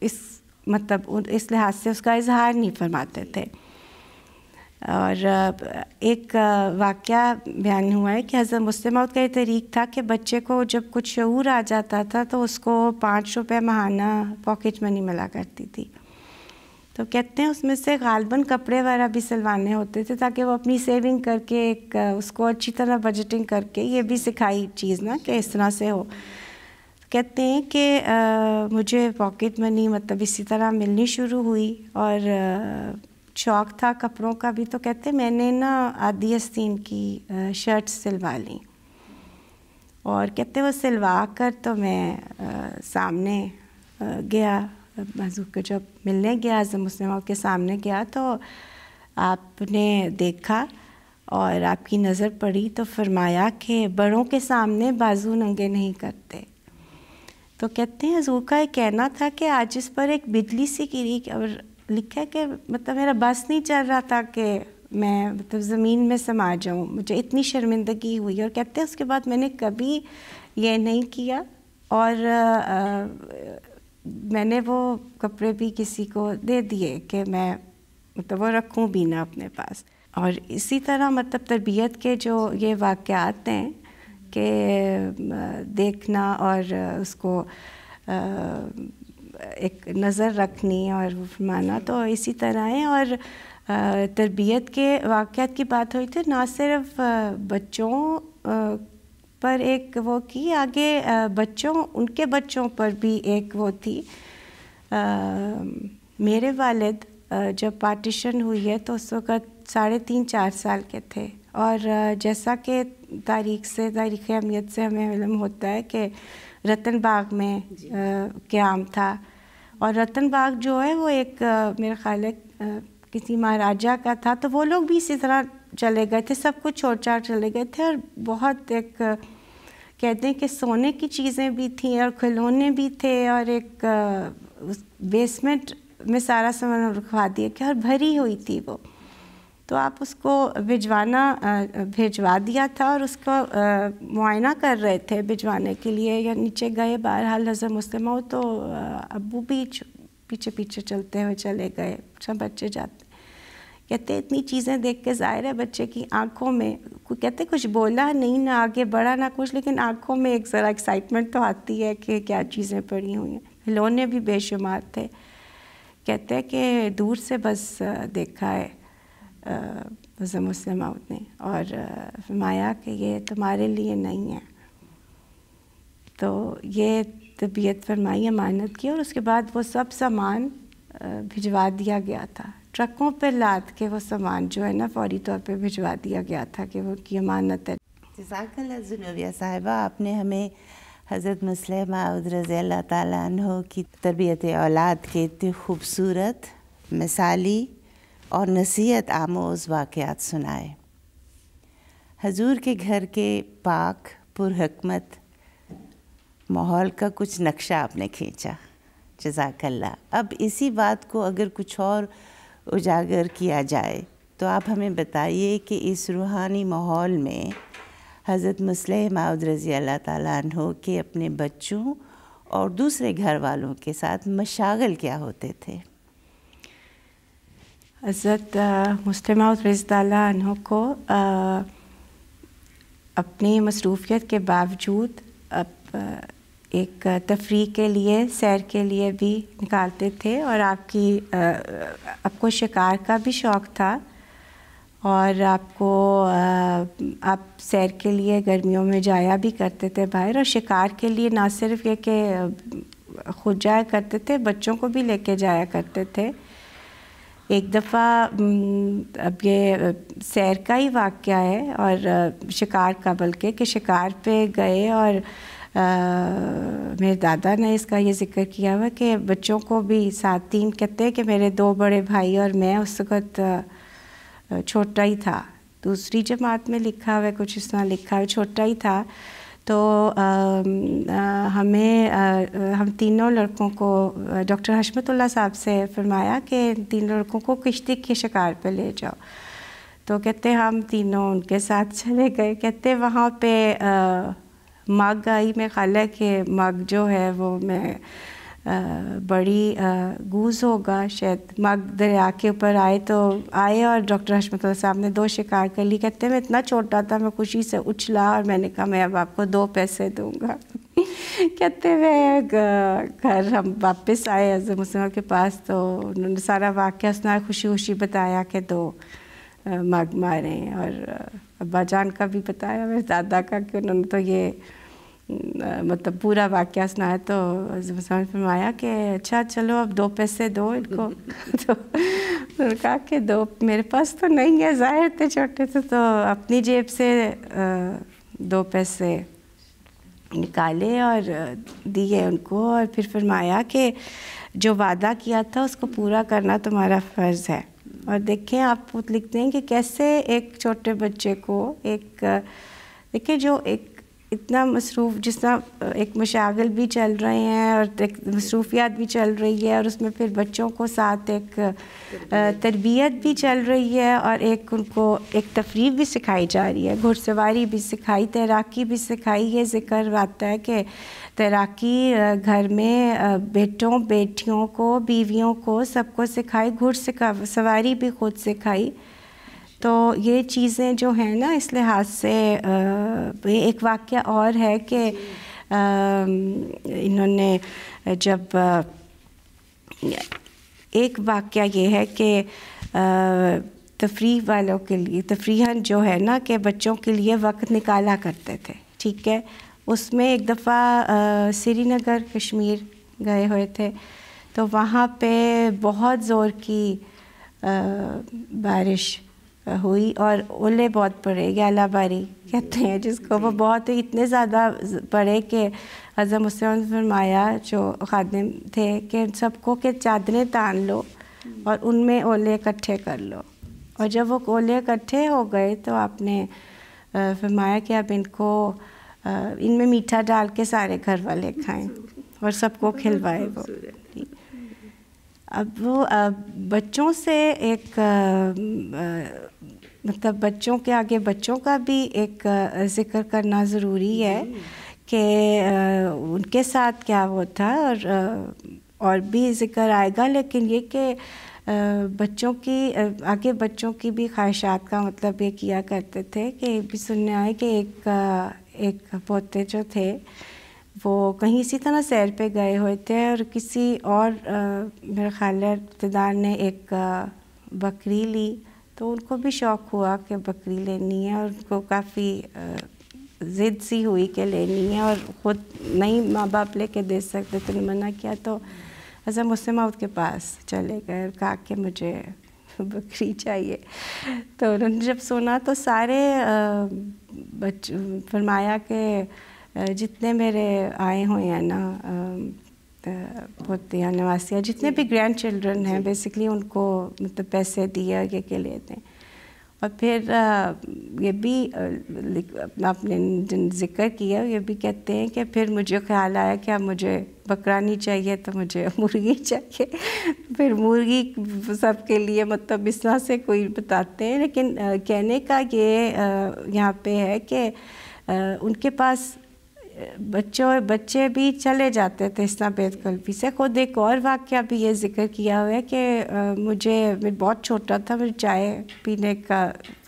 اس لحاظ سے اس کا اظہار نہیں فرماتے تھے۔ اور ایک واقعہ بیان ہوا ہے کہ حضرت مسلم موعود کا یہ طریق تھا کہ بچے کو جب کچھ شعور آ جاتا تھا تو اس کو 5 روپے ماہانہ پاکٹ منی ملا کرتی تھی، تو کہتے ہیں اس میں سے غالباً کپڑے وغیرہ بھی سلوانے ہوتے تھے تاکہ وہ اپنی سیونگ کر کے ایک اس کو اچھی طرح بجٹنگ کر کے، یہ بھی سکھائی چیز نا کہ اس طرح سے ہو۔ کہتے ہیں کہ مجھے پاکٹ منی اسی طرح ملنی شروع ہوئی، اور شوق تھا کپڑوں کا بھی، تو کہتے ہیں میں نے آدھی آستین کی شرٹ سلوا لیں، اور کہتے ہیں وہ سلوا کر تو میں سامنے گیا، حضور کو جب ملنے گیا حضرت مسلم موعود کے سامنے گیا تو آپ نے دیکھا اور آپ کی نظر پڑی تو فرمایا کہ بڑوں کے سامنے بازو ننگے نہیں کرتے۔ تو کہتے ہیں حضور کا یہ کہنا تھا کہ آج اس پر ایک بجلی سی گری، اور لکھا ہے کہ میرا بس نہیں چل رہا تھا کہ میں زمین میں سما جاؤں، مجھے اتنی شرمندگی ہوئی، اور کہتے ہیں اس کے بعد میں نے کبھی یہ نہیں کیا، اور میں نے وہ کپڑے بھی کسی کو دے دیے کہ میں وہ رکھوں بھی نہ اپنے پاس۔ اور اسی طرح تربیت کے جو یہ واقعات ہیں کہ دیکھنا اور اس کو ایک نظر رکھنی اور فرمانا، تو اسی طرح ہے۔ اور تربیت کے واقعات کی بات ہوئی تھی، نہ صرف بچوں پر ایک وہ کی، آگے بچوں ان کے بچوں پر بھی ایک وہ تھی۔ میرے والد جب پارٹیشن ہوئی ہے تو اس وقت 3.5-4 سال کے تھے، اور جیسا کہ تاریخ اہمیت سے ہمیں علم ہوتا ہے کہ رتن باغ میں قیام تھا، اور رتن باغ جو ہے وہ ایک میرے خیال ہے کسی مہاراجہ کا تھا، تو وہ لوگ بھی اسی طرح چلے گئے تھے، سب کچھ چھوڑ چھاڑ چلے گئے تھے، اور بہت ایک کہتے ہیں کہ سونے کی چیزیں بھی تھیں اور کھلونے بھی تھے، اور ایک بیسمنٹ میں سارا سامان رکھوا دیا کہ اور بھری ہوئی تھی وہ، تو آپ اس کو بھیجوا دیا تھا، اور اس کو معائنہ کر رہے تھے بھیجوانے کے لیے، یا نیچے گئے، بہرحال حضرت مسلم موعود تو ابو بھی پیچھے پیچھے چلتے ہوئے چلے گئے، سب بچے جاتے، کہتے اتنی چیزیں دیکھ کے ظاہر ہے بچے کی آنکھوں میں، کہتے کچھ بولا نہیں، نہ آگے بڑھا نہ کچھ، لیکن آنکھوں میں ایک ذرا ایکسائٹمنٹ تو آتی ہے کہ کیا چیزیں پڑی ہوئی ہیں، کھلونے بھی بے شمار تھے۔ کہتے ہیں کہ دور سے بس دیکھا ہے حضرت مسلم موعود نے، اور فرمایا کہ یہ تمہارے لیے نہیں ہے، تو یہ تربیت فرمائی، امانت کی، اور اس کے بعد وہ سب سامان بھجوا دیا گیا تھا، ٹرکوں پہ لاد کے وہ سامان جو ہے نا فوری طور پہ بھجوا دیا گیا تھا کہ وہ کی امانت ہے۔ جزاک اللہ زنوبیہ صاحبہ، آپ نے ہمیں حضرت مسلم موعود رضی اللہ تعالیٰ عنہ کی تربیت اولاد کے اتنے خوبصورت، مثالی اور نصیحت آموز واقعات سنائے۔ حضور کے گھر کے پاک پرحکمت ماحول کا کچھ نقشہ آپ نے کھینچا، جزاک اللہ۔ اب اسی بات کو اگر کچھ اور اجاگر کیا جائے تو آپ ہمیں بتائیے کہ اس روحانی ماحول میں حضرت مسلم موعود رضی اللہ تعالیٰ عنہ کے اپنے بچوں اور دوسرے گھر والوں کے ساتھ مشاغل کیا ہوتے تھے؟ حضرت مسلم موعود رضی اللہ عنہ کو اپنی مصروفیت کے باوجود ایک تفریح کے لیے، سیر کے لیے بھی نکالتے تھے، اور آپ کو شکار کا بھی شوق تھا، اور آپ سیر کے لیے گرمیوں میں جایا بھی کرتے تھے باہر، اور شکار کے لیے نہ صرف یہ کہ خود جایا کرتے تھے، بچوں کو بھی لے کے جایا کرتے تھے۔ ایک دفعہ اب یہ سیر کا ہی واقعہ ہے اور شکار کا، بلکہ کہ شکار پہ گئے اور میرے دادا نے اس کا یہ ذکر کیا ہوا کہ بچوں کو بھی ساتھ تین کہتے ہیں کہ میرے 2 بڑے بھائی اور میں اس وقت چھوٹا ہی تھا، دوسری جماعت میں لکھا ہوا ہے، کچھ اس طرح لکھا ہوا ہے، چھوٹا ہی تھا. تو ہم تینوں لڑکوں کو ڈاکٹر حشمت اللہ صاحب سے فرمایا کہ 3 لڑکوں کو کشتی کے شکار پہ لے جاؤ. تو کہتے ہم تینوں ان کے ساتھ چلے گئے. کہتے وہاں پہ مگ آئی، میں خیال ہے کہ مگ جو ہے وہ میں بڑی گوز ہوگا شاید، مگ دریا کے اوپر آئے تو آئے اور ڈاکٹر حشمت اللہ صاحب نے 2 شکار کر لی. کہتے میں اتنا چھوٹا تھا، میں خوشی سے اچھلا اور میں نے کہا میں اب آپ کو 2 پیسے دوں گا. کہتے ہوئے گھر ہم واپس آئے حضرت مسلمہ کے پاس تو انہوں نے سارا واقعہ سنا، خوشی خوشی بتایا کہ 2 مگ مارے. اور ابا جان کا بھی بتایا، میرے دادا کا، کہ انہوں نے تو یہ مطلب پورا واقعہ سنایا. تو حضرت مسلمہ نے فرمایا کہ اچھا چلو اب 2 پیسے دو ان کو. تو انہوں نے کہا کہ 2 میرے پاس تو نہیں ہے، ظاہر تھے چھوٹے تھے، تو اپنی جیب سے 2 پیسے نکالے اور دیے ان کو. اور پھر فرمایا کہ جو وعدہ کیا تھا اس کو پورا کرنا تمہارا فرض ہے. اور دیکھیں آپ لکھتے ہیں کہ کیسے ایک چھوٹے بچے کو دیکھیں جو ایک اتنا مصروف، جس طرح ایک مشاغل بھی چل رہے ہیں اور ایک مصروفیات بھی چل رہی ہے، اور اس میں پھر بچوں کو ساتھ ایک تربیت بھی چل رہی ہے اور ایک ان کو ایک تفریح بھی سکھائی جا رہی ہے، گھڑ سواری بھی سکھائی، تیراکی بھی سکھائی. یہ ذکر آتا ہے کہ تیراکی گھر میں بیٹوں بیٹیوں کو، بیویوں کو، سب کو سکھائی، گھڑ سواری بھی خود سکھائی. تو یہ چیزیں جو ہیں نا، اس لحاظ سے ایک واقعہ اور ہے کہ انہوں نے جب ایک واقعہ یہ ہے کہ تفریح والوں کے لیے، تفریحاً جو ہے نا کہ بچوں کے لیے وقت نکالا کرتے تھے، ٹھیک ہے. اس میں ایک دفعہ سری نگر کشمیر گئے ہوئے تھے، تو وہاں پہ بہت زور کی بارش ہوئی اور اولے بہت پڑے، گالہ باری کہتے ہیں جس کو، وہ بہت اتنے زیادہ پڑے کہ حضرت مسلمہ نے فرمایا جو خادم تھے کہ سب کو کہ چادریں تان لو اور ان میں اولے اکٹھے کر لو. اور جب وہ اولے اکٹھے ہو گئے تو آپ نے فرمایا کہ اب ان میں میٹھا ڈال کے سارے گھر والے کھائیں اور سب کو کھلوائے. وہ اب وہ بچوں سے ایک مطلب بچوں کے آگے بچوں کا بھی ایک ذکر کرنا ضروری ہے کہ ان کے ساتھ کیا وہ تھا، اور بھی ذکر آئے گا. لیکن یہ کہ بچوں کی آگے بچوں کی بھی خواہشات کا مطلب یہ کیا کرتے تھے کہ بھی سننے آئے کہ ایک پوتے جو تھے وہ کہیں اسی طرح سیر پہ گئے ہوئے تھے اور کسی اور میرے خیال ہے ابتدار نے ایک بکری لی، تو ان کو بھی شوق ہوا کہ بکری لینی ہے اور ان کو کافی ضد سی ہوئی کہ لینی ہے اور خود نہیں ماں باپ لے کے دے سکتے، تو انہوں نے منع کیا. تو حضرت مسلمہ موعود کے پاس چلے گئے اور کہا کہ مجھے بکری چاہیے. تو انہوں نے جب سنا تو سارے فرمایا کہ جتنے میرے آئے ہوئے ہیں نا پوتیاں نواسیاں، جتنے بھی گرینڈ چلڈرن ہیں، بیسکلی ان کو مطلب پیسے دیے اور یہ کہ لیتے ہیں. اور پھر یہ بھی آپ نے ذکر کیا، یہ بھی کہتے ہیں کہ پھر مجھے خیال آیا کہ اب مجھے بکرا نہیں چاہیے تو مجھے مرغی چاہیے. پھر مرغی سب کے لیے مطلب اس طرح سے کوئی بتاتے ہیں. لیکن کہنے کا یہ یہاں پہ ہے کہ ان کے پاس بچے بھی چلے جاتے تھے اس طرح بے قلبی سے. خود ایک اور واقعہ بھی یہ ذکر کیا ہوا ہے کہ میں بہت چھوٹا تھا، مجھے چائے پینے کا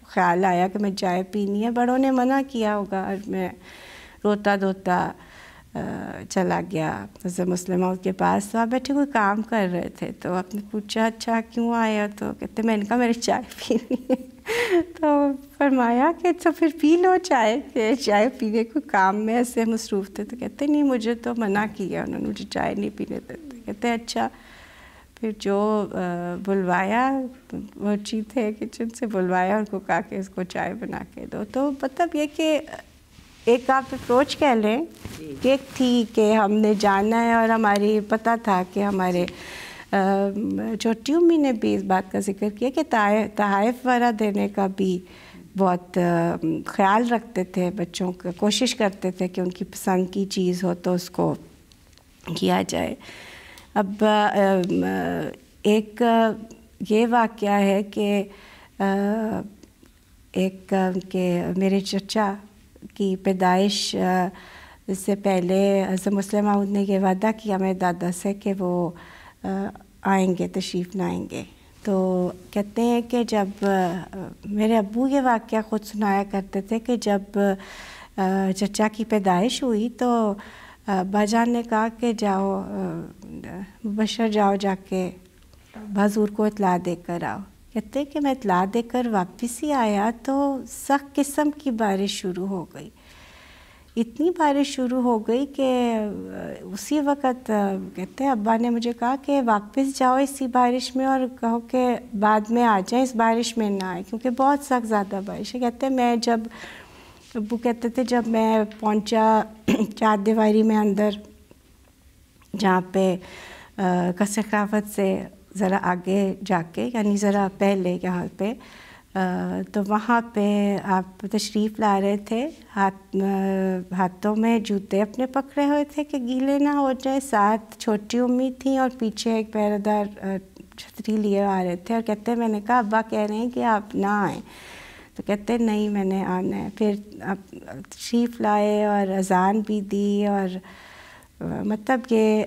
خیال آیا کہ میں چائے پینی ہے، بڑوں نے منع کیا ہوگا اور میں روتا دھوتا چلا گیا حضرت مسلمہ کے پاس. تو آپ بیٹھے کوئی کام کر رہے تھے تو آپ نے پوچھا اچھا کیوں آیا، تو کہتے میں نے کہا میری چائے پینی ہے. تو فرمایا کہ تو پھر پی لو چائے، کہ چائے پینے کو کام میں ایسے مصروف تھے. تو کہتے نہیں مجھے تو منع کیا انہوں نے، مجھے چائے نہیں پینے دیتے. کہتے اچھا. پھر جو بلوایا بچی تھے کچن سے بلوایا، ان کو کہا کہ اس کو چائے بنا کے دو. تو مطلب یہ کہ ایک آپ اپروچ کہہ لیں کہ تھی کہ ہم نے جانا ہے اور ہماری پتہ تھا کہ ہمارے چھوٹی امی نے بھی اس بات کا ذکر کیا کہ تحائف وغیرہ دینے کا بھی بہت خیال رکھتے تھے بچوں کا، کوشش کرتے تھے کہ ان کی پسند کی چیز ہو تو اس کو کیا جائے۔ اب ایک یہ واقعہ ہے کہ ایک کہ میرے چچا کی پیدائش سے پہلے حضرت مسلم موعود نے یہ وعدہ کیا میرے دادا سے کہ وہ آئیں گے، تشریف لائیں گے۔ تو کہتے ہیں کہ جب میرے ابو یہ واقعہ خود سنایا کرتے تھے کہ جب چچا کی پیدائش ہوئی تو ابا جان نے کہا کہ جاؤ مبشر جاؤ، جا کے حضور کو اطلاع دے کر آؤ۔ کہتے ہیں کہ میں اطلاع دے کر واپس ہی آیا تو سخت قسم کی بارش شروع ہو گئی، اتنی بارش شروع ہو گئی کہ اسی وقت کہتے ہیں ابا نے مجھے کہا کہ واپس جاؤ اسی بارش میں اور کہو کہ بعد میں آ جائیں، اس بارش میں نہ آئے کیونکہ بہت سخت زیادہ بارش ہے۔ کہتے ہیں میں جب ابو کہتے تھے جب میں پہنچا چار دیواری میں اندر، جہاں پہ قصر خلافت سے ذرا آگے جا کے یعنی ذرا پہلے یہاں پہ، تو وہاں پہ آپ تشریف لا رہے تھے، ہاتھوں میں جوتے اپنے پکڑے ہوئے تھے کہ گیلے نہ ہو جائے، ساتھ چھوٹی امی تھیں اور پیچھے ایک پہرہ دار چھتری لیے آ رہے تھے۔ اور کہتے ہیں میں نے کہا ابا کہہ رہے ہیں کہ آپ نہ آئیں، تو کہتے ہیں نہیں میں نے آنا ہے۔ پھر آپ تشریف لائے اور اذان بھی دی، اور مطلب یہ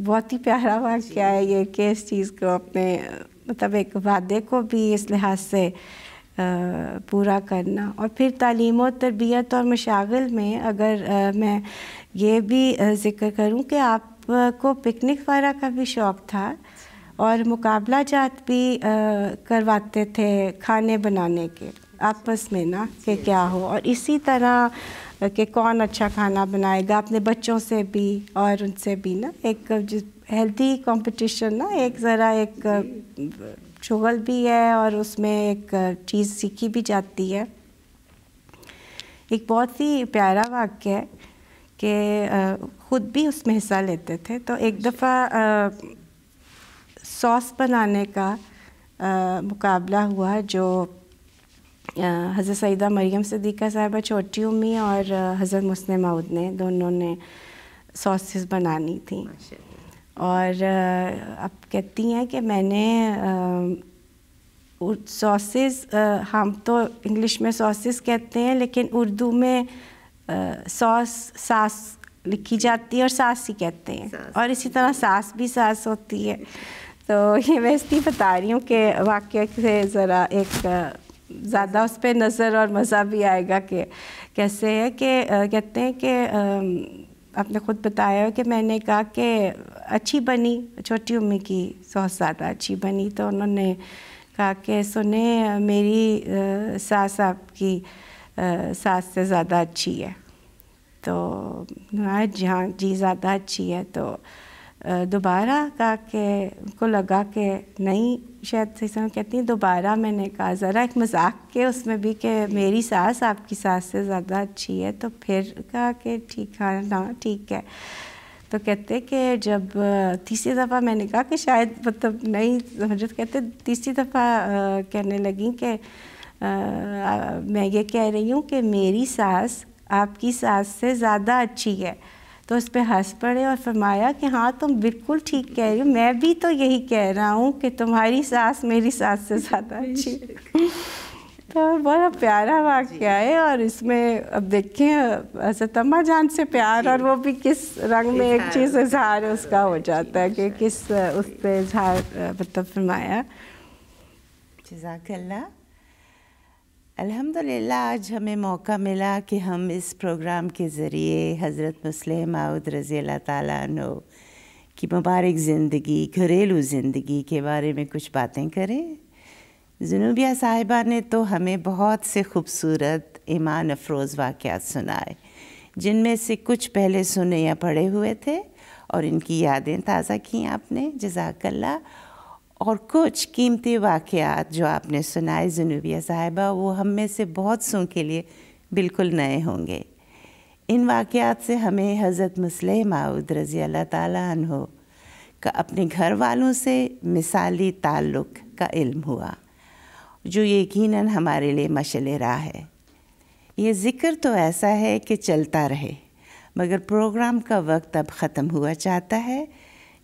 بہت ہی پیارا واقعہ ہے یہ کہ اس چیز کو اپنے مطلب ایک وعدے کو بھی اس لحاظ سے پورا کرنا۔ اور پھر تعلیم و تربیت اور مشاغل میں اگر میں یہ بھی ذکر کروں کہ آپ کو پکنک وغیرہ کا بھی شوق تھا اور مقابلہ جات بھی کرواتے تھے کھانے بنانے کے آپس میں نا کہ کیا ہو، اور اسی طرح کہ کون اچھا کھانا بنائے گا اپنے بچوں سے بھی اور ان سے بھی نا ایک ہیلتھی کمپٹیشن نا، ایک ذرا ایک شغل بھی ہے اور اس میں ایک چیز سیکھی بھی جاتی ہے۔ ایک بہت ہی پیارا واقعہ ہے کہ خود بھی اس میں حصہ لیتے تھے۔ تو ایک دفعہ سوس بنانے کا مقابلہ ہوا جو حضرت سیدہ مریم صدیقہ صاحبہ چھوٹی امی اور حضرت مسلم موعود نے دونوں نے سوسز بنانی تھیں، اور اب کہتی ہیں کہ میں نے سوسز، ہم تو انگلش میں سوسز کہتے ہیں لیکن اردو میں ساس لکھی جاتی ہے اور ساس ہی کہتے ہیں، اور اسی طرح ساس بھی ساس ہوتی ہے۔ تو یہ میں اس لیے بتا رہی ہوں کہ واقعہ سے ذرا ایک زیادہ اس پہ نظر اور مزہ بھی آئے گا کہ کیسے ہے کہ کہتے ہیں کہ آپ نے خود بتایا کہ میں نے کہا کہ اچھی بنی، چھوٹی امی کی سوس زیادہ اچھی بنی، تو انہوں نے کہا کہ سنیں میری ساس آپ کی ساس سے زیادہ اچھی ہے، تو جہاں جی زیادہ اچھی ہے۔ تو دوبارہ کہا کہ ان کو لگا کہ نہیں، شاید صحیح کہتی ہیں دوبارہ میں نے کہا ذرا ایک مذاق کے اس میں بھی کہ میری ساس آپ کی ساس سے زیادہ اچھی ہے، تو پھر کہا کہ ٹھیک ہے نا ٹھیک ہے۔ تو کہتے کہ جب تیسری دفعہ میں نے کہا کہ شاید مطلب نہیں حضرت کہتے تیسری دفعہ کہنے لگیں کہ میں یہ کہہ رہی ہوں کہ میری ساس آپ کی ساس سے زیادہ اچھی ہے، تو اس پہ ہنس پڑے اور فرمایا کہ ہاں تم بالکل ٹھیک کہہ رہی ہو، میں بھی تو یہی کہہ رہا ہوں کہ تمہاری ساس میری ساس سے زیادہ اچھی ہے۔ تو بڑا پیارا واقعہ ہے، اور اس میں اب دیکھیں حضرت اماں جان سے پیار اور وہ بھی کس رنگ میں ایک چیز اظہار اس کا ہو جاتا ہے کہ کس اس پہ اظہار مطلب فرمایا۔ جزاک اللہ۔ الحمدللہ آج ہمیں موقع ملا کہ ہم اس پروگرام کے ذریعے حضرت مسلم موعود رضی اللہ تعالیٰ عنہ کی مبارک زندگی، گھریلو زندگی کے بارے میں کچھ باتیں کریں۔ زنوبیہ صاحبہ نے تو ہمیں بہت سے خوبصورت ایمان افروز واقعات سنائے، جن میں سے کچھ پہلے سنے یا پڑھے ہوئے تھے اور ان کی یادیں تازہ کیں آپ نے، جزاک اللہ۔ اور کچھ قیمتی واقعات جو آپ نے سنائے زنوبیہ صاحبہ، وہ ہم میں سے بہت سوں کے لیے بالکل نئے ہوں گے۔ ان واقعات سے ہمیں حضرت مسیح موعود رضی اللہ تعالیٰ عنہ کا اپنے گھر والوں سے مثالی تعلق کا علم ہوا، جو یقیناً ہمارے لیے مشعل راہ ہے۔ یہ ذکر تو ایسا ہے کہ چلتا رہے، مگر پروگرام کا وقت اب ختم ہوا چاہتا ہے۔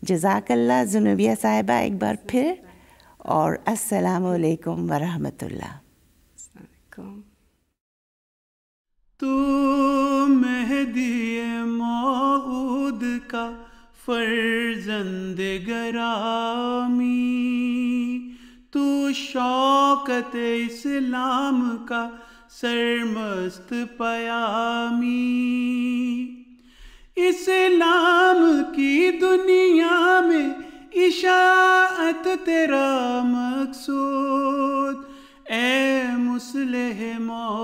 جزاک اللہ زنوبیہ صاحبہ ایک بار پھر، اور السلام علیکم ورحمۃ اللہ۔ تو مہدی موعود کا فرزند گرامی، تو شوکت اسلام کا سرمست پیامی، اسلام کی دنیا میں اشاعت تیرا مقصود، اے مصلح موعود